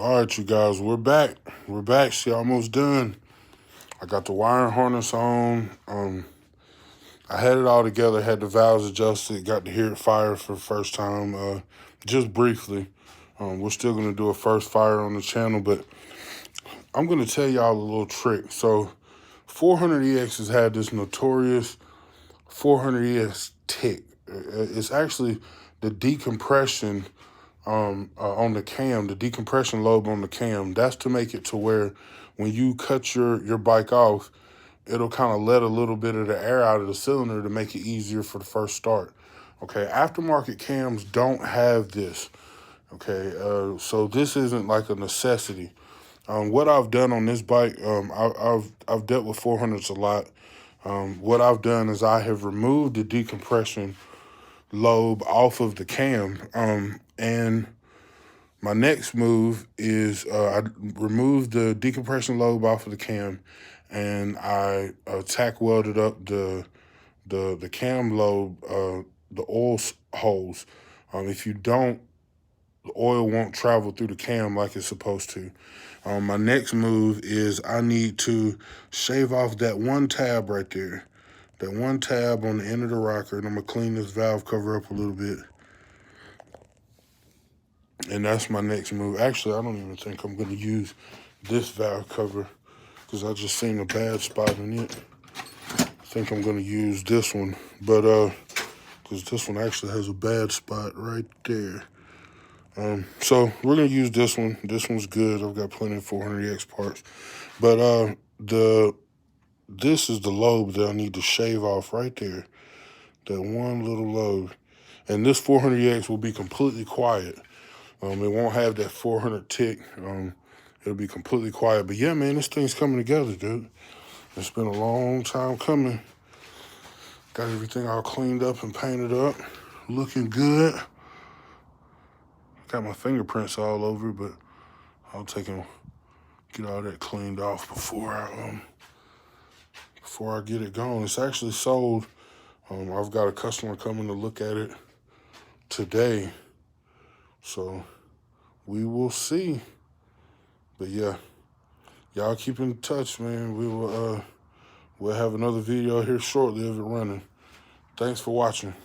All right, you guys, we're back. We're back. See, almost done. I got the wiring harness on. I had it all together, had the valves adjusted, got to hear it fire for the first time, just briefly. We're still going to do a first fire on the channel, but I'm going to tell y'all a little trick. So 400EX has had this notorious 400EX tick. It's actually the decompression on the cam, the decompression lobe on the cam. That's to make it to where when you cut your bike off, it'll kind of let a little bit of the air out of the cylinder to make it easier for the first start. Okay, aftermarket cams don't have this. Okay, so this isn't like a necessity. What I've done on this bike, I've dealt with 400s a lot. What I've done is I have removed the decompression lobe off of the cam, and my next move is I removed the decompression lobe off of the cam, and I tack welded up the cam lobe, the oil holes. If you don't, the oil won't travel through the cam like it's supposed to. My next move is I need to shave off that one tab right there. That one tab on the end of the rocker, and I'm gonna clean this valve cover up a little bit. And that's my next move. Actually, I don't even think I'm gonna use this valve cover because I just seen a bad spot in it. I think I'm gonna use this one, but because this one actually has a bad spot right there. So we're gonna use this one. This one's good. I've got plenty of 400EX parts, but this is the lobe that I need to shave off right there. That one little lobe, and this 400EX will be completely quiet. It won't have that 400 tick. It'll be completely quiet. But yeah, man, this thing's coming together, dude. It's been a long time coming. Got everything all cleaned up and painted up. Looking good. Got my fingerprints all over, but I'll take and get all that cleaned off before I get it going. It's actually sold. I've got a customer coming to look at it today. So we will see. But yeah, y'all keep in touch, man. We'll have another video here shortly of it running. Thanks for watching.